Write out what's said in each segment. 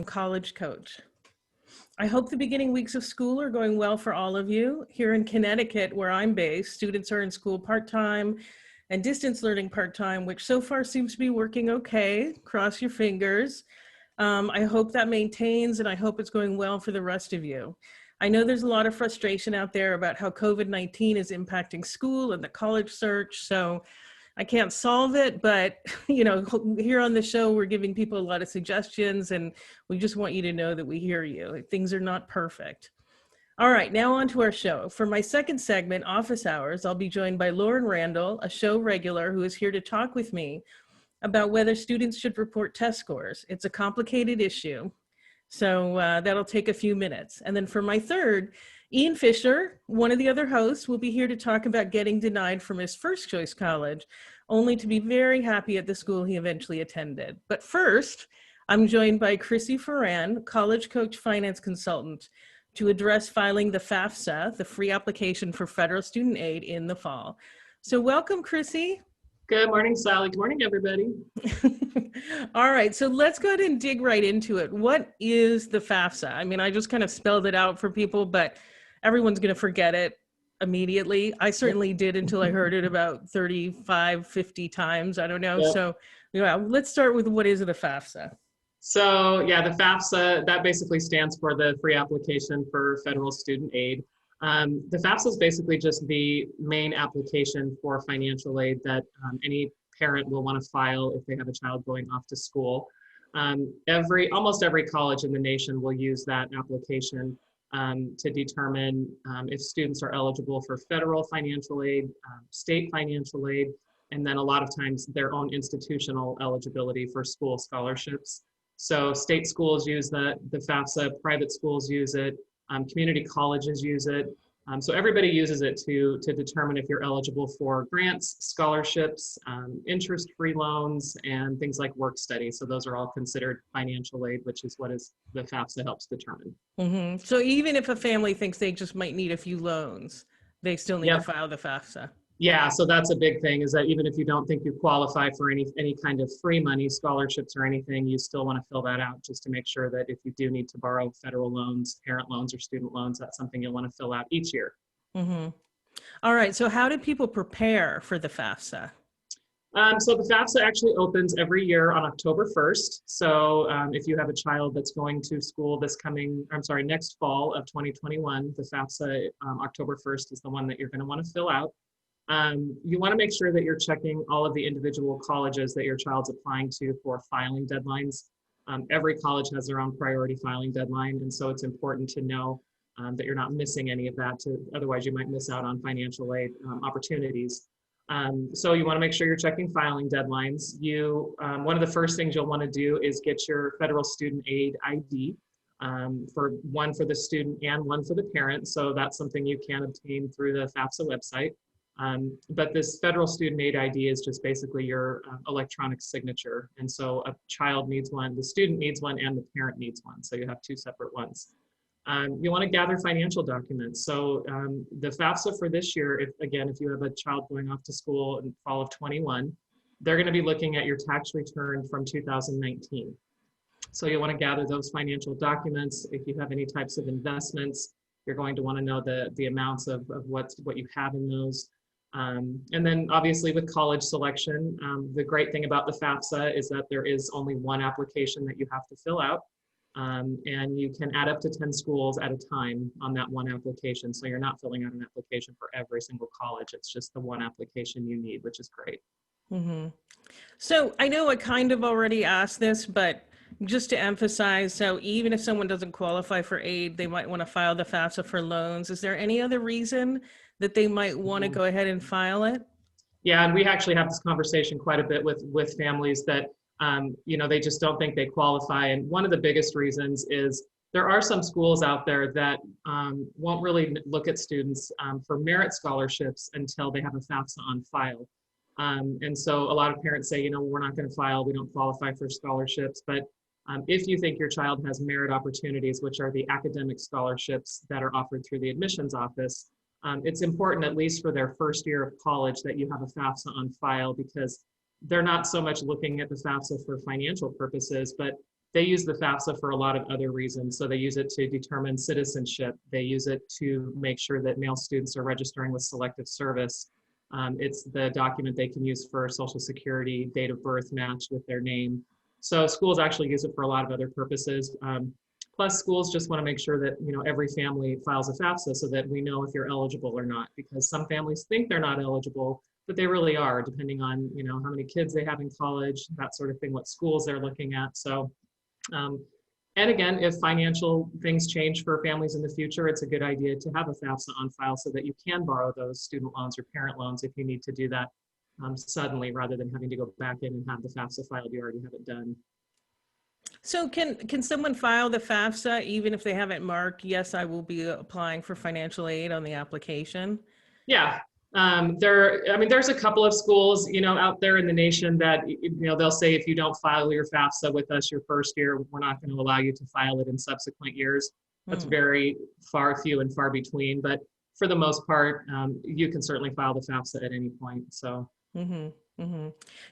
College Coach. I hope the beginning weeks of school are going well for all of you. Here in Connecticut, where I'm based, students are in school part-time and distance learning part-time, which so far seems to be working okay. Cross your fingers. I hope that maintains, and I hope it's going well for the rest of you. I know there's a lot of frustration out there about how COVID-19 is impacting school and the college search, so I can't solve it, but here on the show, we're giving people a lot of suggestions, and we just want you to know that we hear you. Things are not perfect. All right, now on to our show. For my second segment, Office Hours, I'll be joined by Lauren Randall, a show regular who is here to talk with me about whether students should report test scores. It's a complicated issue, so that'll take a few minutes. And then for my third, Ian Fisher, one of the other hosts, will be here to talk about getting denied from his first choice college, only to be very happy at the school he eventually attended. But first, I'm joined by Chrissy Ferran, College Coach Finance Consultant, to address filing the FAFSA, the free application for federal student aid, in the fall. So welcome, Chrissy. Good morning, Sally. Good morning, everybody. All right, so let's go ahead and dig right into it. What is the FAFSA? I mean, I just kind of spelled it out for people, but everyone's going to forget it immediately. I certainly did until I heard it about 35, 50 times. I don't know. Yep. So let's start with what is the FAFSA? So yeah, the FAFSA, that basically stands for the free application for federal student aid. The FAFSA is basically just the main application for financial aid that any parent will want to file if they have a child going off to school. Almost every college in the nation will use that application to determine if students are eligible for federal financial aid, state financial aid, and then a lot of times their own institutional eligibility for school scholarships. So state schools use the FAFSA, private schools use it, community colleges use it. So everybody uses it to determine if you're eligible for grants, scholarships, interest-free loans, and things like work study. So those are all considered financial aid, which is what the FAFSA helps determine. Mm-hmm. So even if a family thinks they just might need a few loans, they still need to file the FAFSA. Yeah, so that's a big thing, is that even if you don't think you qualify for any kind of free money, scholarships or anything, you still want to fill that out just to make sure that if you do need to borrow federal loans, parent loans, or student loans, that's something you'll want to fill out each year. Mm-hmm. All right, so how do people prepare for the FAFSA? So the FAFSA actually opens every year on October 1st. So if you have a child that's going to school next fall of 2021, the FAFSA October 1st is the one that you're going to want to fill out. You want to make sure that you're checking all of the individual colleges that your child's applying to for filing deadlines. Every college has their own priority filing deadline, and so it's important to know that you're not missing any of that, otherwise you might miss out on financial aid opportunities. So you want to make sure you're checking filing deadlines. One of the first things you'll want to do is get your federal student aid ID, one for the student and one for the parent. So that's something you can obtain through the FAFSA website. But this federal student aid ID is just basically your electronic signature. And so a child needs one, the student needs one, and the parent needs one. So you have two separate ones. You want to gather financial documents. So the FAFSA for this year, if you have a child going off to school in fall of 21, they're going to be looking at your tax return from 2019. So you want to gather those financial documents. If you have any types of investments, you're going to want to know the amounts of what you have in those. And then obviously with college selection, the great thing about the FAFSA is that there is only one application that you have to fill out. And you can add up to 10 schools at a time on that one application. So you're not filling out an application for every single college. It's just the one application you need, which is great. Mm-hmm. So I know I kind of already asked this, but just to emphasize, so even if someone doesn't qualify for aid, they might want to file the FAFSA for loans. Is there any other reason that they might want to go ahead and file it? Yeah, and we actually have this conversation quite a bit with families that they just don't think they qualify. And one of the biggest reasons is there are some schools out there that won't really look at students for merit scholarships until they have a FAFSA on file. And so a lot of parents say, we're not going to file, we don't qualify for scholarships. But if you think your child has merit opportunities, which are the academic scholarships that are offered through the admissions office, it's important, at least for their first year of college, that you have a FAFSA on file, because they're not so much looking at the FAFSA for financial purposes, but they use the FAFSA for a lot of other reasons. So they use it to determine citizenship. They use it to make sure that male students are registering with selective service. It's the document they can use for Social Security, date of birth matched with their name. So schools actually use it for a lot of other purposes. Plus, schools just want to make sure that every family files a FAFSA so that we know if you're eligible or not. Because some families think they're not eligible, but they really are, depending on how many kids they have in college, that sort of thing, what schools they're looking at. So, and again, if financial things change for families in the future, it's a good idea to have a FAFSA on file so that you can borrow those student loans or parent loans if you need to do that suddenly, rather than having to go back in and have the FAFSA filed. You already have it done. So can someone file the FAFSA even if they haven't marked, yes, I will be applying for financial aid on the application? Yeah. There's a couple of schools, out there in the nation that, they'll say, if you don't file your FAFSA with us your first year, we're not going to allow you to file it in subsequent years. That's very few and far between. But for the most part, you can certainly file the FAFSA at any point. So.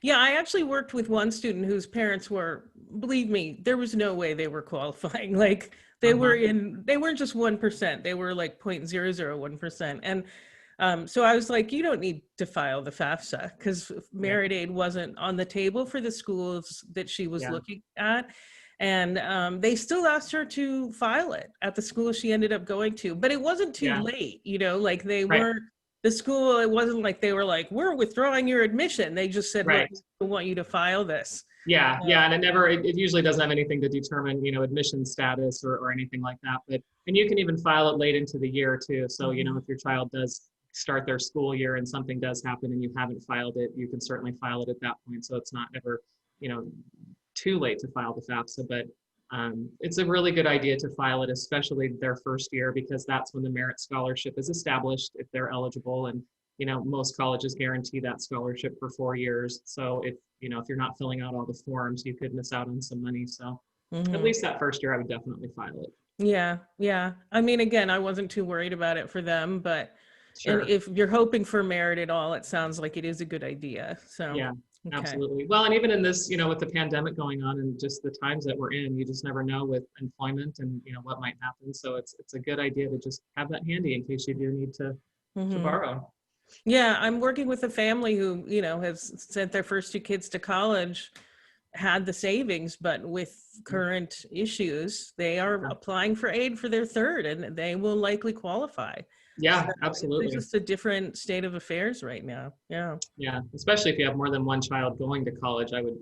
Yeah, I actually worked with one student whose parents were, believe me, there was no way they were qualifying. Like they weren't just 1%, they were like 0.001%. And so I was like, you don't need to file the FAFSA, because merit aid wasn't on the table for the schools that she was looking at. And they still asked her to file it at the school she ended up going to, but it wasn't too late, like they weren't, the school, it wasn't like they were like, we're withdrawing your admission. They just said, look, we want you to file this. Yeah, and it usually doesn't have anything to determine, admission status or anything like that. And you can even file it late into the year too. So, if your child does start their school year and something does happen and you haven't filed it, you can certainly file it at that point. So it's not ever, too late to file the FAFSA, but it's a really good idea to file it, especially their first year, because that's when the merit scholarship is established if they're eligible. And, most colleges guarantee that scholarship for 4 years. So if you're not filling out all the forms, you could miss out on some money. So at least that first year, I would definitely file it. Yeah. I mean, again, I wasn't too worried about it for them, but and if you're hoping for merit at all, it sounds like it is a good idea. So yeah, absolutely. Well, and even in this, with the pandemic going on and just the times that we're in, you just never know with employment and what might happen. So it's a good idea to just have that handy in case you do need to borrow. Yeah, I'm working with a family who, has sent their first 2 kids to college, had the savings, but with current issues, they are applying for aid for their third, and they will likely qualify. Yeah, so absolutely. It's just a different state of affairs right now. Yeah, especially if you have more than one child going to college, I would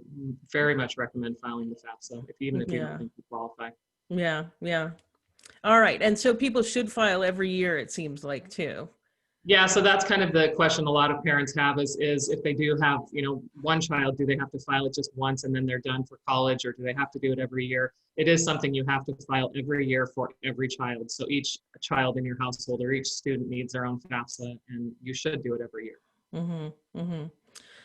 very much recommend filing the FAFSA, even if you don't think you qualify. Yeah. All right, and so people should file every year, it seems like, too. Yeah, so that's kind of the question a lot of parents have is if they do have, one child, do they have to file it just once and then they're done for college, or do they have to do it every year? It is something you have to file every year for every child. So each child in your household or each student needs their own FAFSA, and you should do it every year.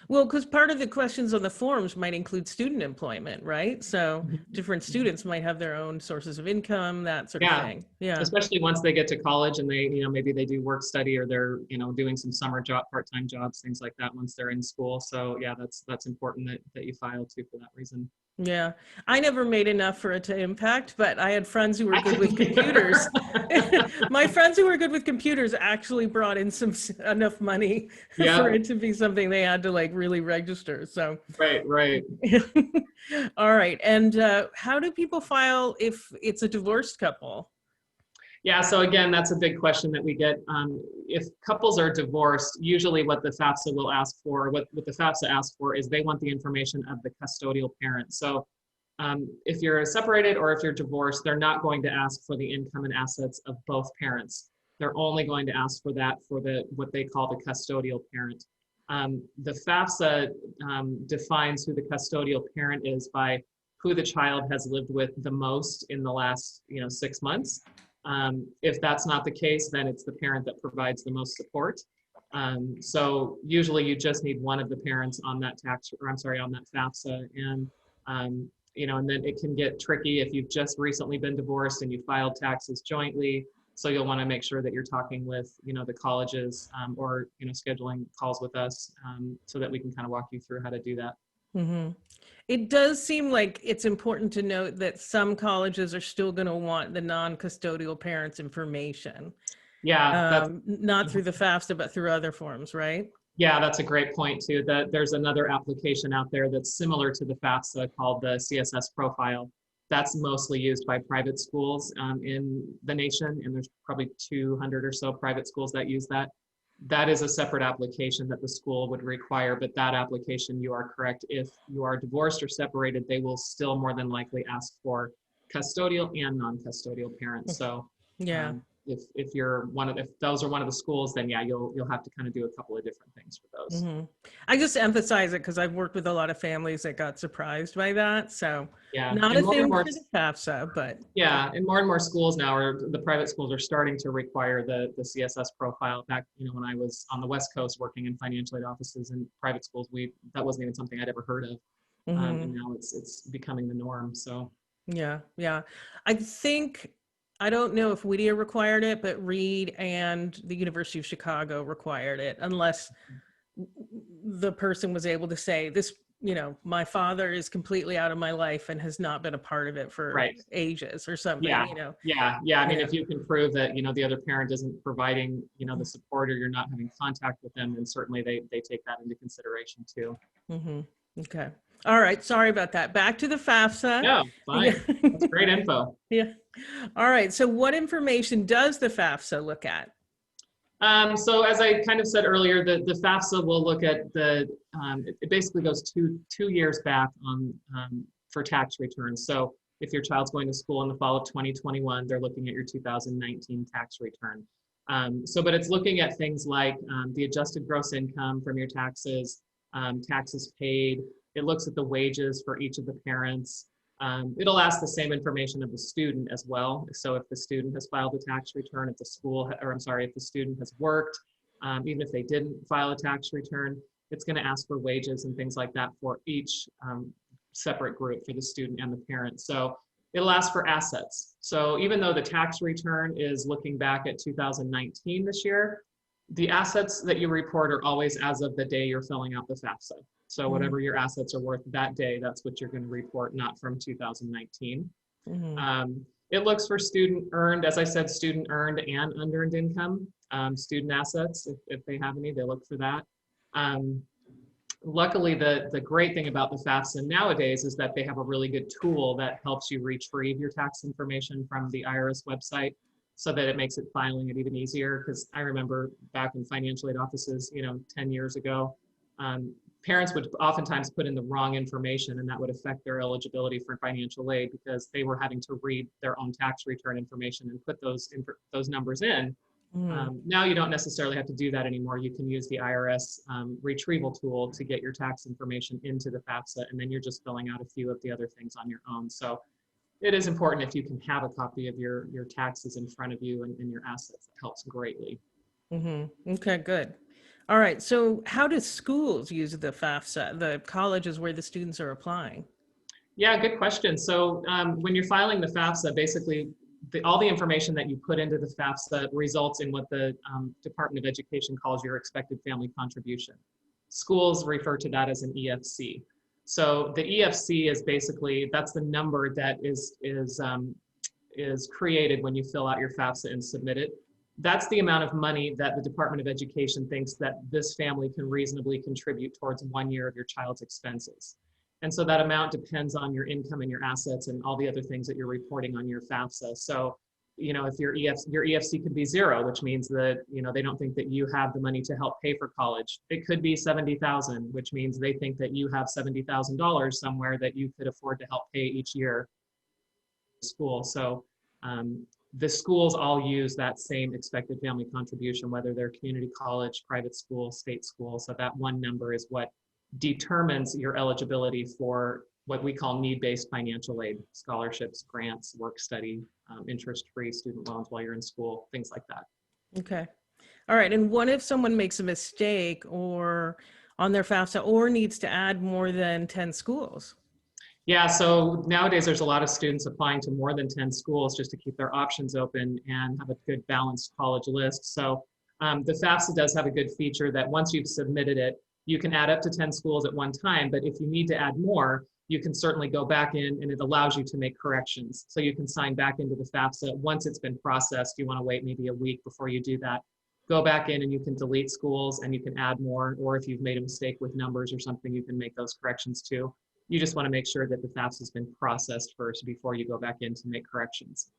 Well, because part of the questions on the forms might include student employment, right? So different students might have their own sources of income, that sort of thing. Yeah. Especially once they get to college and they, maybe they do work study, or they're, doing some summer job, part-time jobs, things like that once they're in school. So yeah, that's important that you file too for that reason. Yeah, I never made enough for it to impact, but I had friends who were good with computers. My friends who were good with computers actually brought in enough money for it to be something they had to like really register. So right. All right, and how do people file if it's a divorced couple? Yeah, so again, that's a big question that we get. If couples are divorced, usually what the FAFSA will ask for, what the FAFSA asks for, is they want the information of the custodial parent. So if you're separated or if you're divorced, they're not going to ask for the income and assets of both parents. They're only going to ask for that for what they call the custodial parent. The FAFSA defines who the custodial parent is by who the child has lived with the most in the last 6 months. If that's not the case, then it's the parent that provides the most support. So usually you just need one of the parents on that on that FAFSA. And, and then it can get tricky if you've just recently been divorced and you filed taxes jointly. So you'll want to make sure that you're talking with, the colleges or, scheduling calls with us so that we can kind of walk you through how to do that. Hmm. It does seem like it's important to note that some colleges are still going to want the non-custodial parents' information, Yeah, that's not through the FAFSA, but through other forms, right? yeah, that's a great point too. That there's another application out there that's similar to the FAFSA called the CSS profile. That's mostly used by private schools in the nation, and there's probably 200 or so private schools that use that. That is a separate application that the school would require, but that application, you are correct. If you are divorced or separated, they will still more than likely ask for custodial and non-custodial parents. So Yeah. if you're if those are one of the schools, then yeah, you'll have to kind of do a couple of different things for those. Hmm. I just emphasize it because I've worked with a lot of families that got surprised by that. So Yeah, not and a more and thing more for the FAFSA, but yeah, and more schools now, or the private schools are starting to require the CSS profile. Back, when I was on the West Coast working in financial aid offices and private schools, that wasn't even something I'd ever heard of, and mhm. now it's becoming the norm. So Yeah, yeah. I think, I don't know if Whittier required it, but Reed and the University of Chicago required it, unless the person was able to say this, my father is completely out of my life and has not been a part of it for right. ages or something, Yeah, yeah. I mean, Yeah. if you can prove that the other parent isn't providing the support, or you're not having contact with them, then certainly they take that into consideration too. Hmm. Okay. All right. Sorry about that. Back to the FAFSA. Yeah, Yeah. fine. That's great info. Yeah. All right. So what information does the FAFSA look at? So as I kind of said earlier, the FAFSA will look at it basically goes two years back on for tax returns. So if your child's going to school in the fall of 2021, they're looking at your 2019 tax return. But it's looking at things like the adjusted gross income from your taxes, taxes paid. It looks at the wages for each of the parents. It'll ask the same information of the student as well. So if the student has filed a tax return, if the if the student has worked, even if they didn't file a tax return, it's going to ask for wages and things like that for each separate group, for the student and the parent. So it'll ask for assets. So even though the tax return is looking back at 2019 this year, the assets that you report are always as of the day you're filling out the FAFSA. So whatever your assets are worth that day, that's what you're going to report, not from 2019. Mm-hmm. It looks for student earned, as I said, student earned and unearned income, student assets, if they have any, they look for that. Luckily, the great thing about the FAFSA nowadays is that they have a really good tool that helps you retrieve your tax information from the IRS website, so that it makes filing it even easier. Because I remember back in financial aid offices, 10 years ago, parents would oftentimes put in the wrong information, and that would affect their eligibility for financial aid, because they were having to read their own tax return information and put those numbers in. Now you don't necessarily have to do that anymore. You can use the IRS retrieval tool to get your tax information into the FAFSA, and then you're just filling out a few of the other things on your own. So it is important if you can have a copy of your taxes in front of you and your assets. It helps greatly. Mm-hmm. Okay, good. All right. So how do schools use the FAFSA, the colleges where the students are applying? Yeah, good question. So when you're filing the FAFSA, basically all the information that you put into the FAFSA results in what the Department of Education calls your expected family contribution. Schools refer to that as an EFC. So the EFC is basically, that's the number that is created when you fill out your FAFSA and submit it. That's the amount of money that the Department of Education thinks that this family can reasonably contribute towards 1 year of your child's expenses. And so that amount depends on your income and your assets and all the other things that you're reporting on your FAFSA. So, if your EFC could be 0, which means that, they don't think that you have the money to help pay for college. It could be 70,000, which means they think that you have $70,000 somewhere that you could afford to help pay each year school. So the schools all use that same expected family contribution, whether they're community college, private school, state school. So that one number is what determines your eligibility for what we call need-based financial aid: scholarships, grants, work study, interest-free student loans while you're in school, things like that. Okay. All right. And what if someone makes a mistake or on their FAFSA or needs to add more than 10 schools? Yeah, so nowadays there's a lot of students applying to more than 10 schools just to keep their options open and have a good balanced college list. So the FAFSA does have a good feature that once you've submitted it, You can add up to 10 schools at one time, but if you need to add more, you can certainly go back in and it allows you to make corrections. So you can sign back into the FAFSA once it's been processed. You want to wait maybe a week before you do that. Go back in and you can delete schools and you can add more, or if you've made a mistake with numbers or something, you can make those corrections too. You just want to make sure that the FAFSA has been processed first before you go back in to make corrections.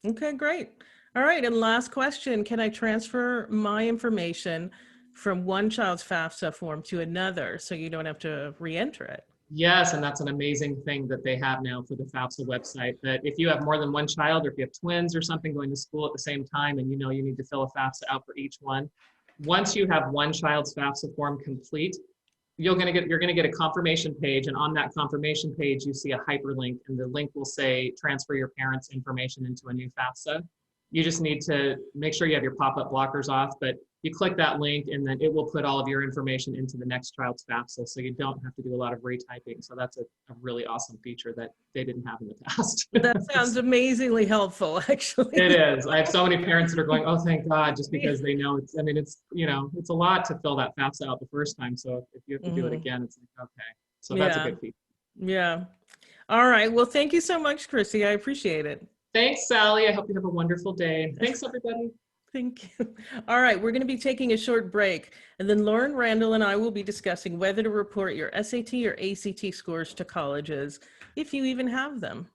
Okay, great. All right, and last question, can I transfer my information from one child's FAFSA form to another so you don't have to re-enter it? Yes, and that's an amazing thing that they have now for the FAFSA website, that if you have more than one child or if you have twins or something going to school at the same time and you know you need to fill a FAFSA out for each one, once you have one child's FAFSA form complete, you're going to get a confirmation page, and on that confirmation page you see a hyperlink, and the link will say transfer your parents' information into a new FAFSA. You just need to make sure you have your pop-up blockers off, but you click that link and then it will put all of your information into the next child's FAFSA, so you don't have to do a lot of retyping. So that's a really awesome feature that they didn't have in the past. That sounds amazingly helpful, actually. It is. I have so many parents that are going, oh, thank God, just because they know it's, I mean, it's, you know, it's a lot to fill that FAFSA out the first time. So if you have to do it again, it's like, okay. So that's a good feature. Yeah. All right. Well, thank you so much, Chrissy. I appreciate it. Thanks, Sally. I hope you have a wonderful day. Thanks, everybody. Thank you. All right, we're going to be taking a short break, and then Lauren Randall and I will be discussing whether to report your SAT or ACT scores to colleges, if you even have them.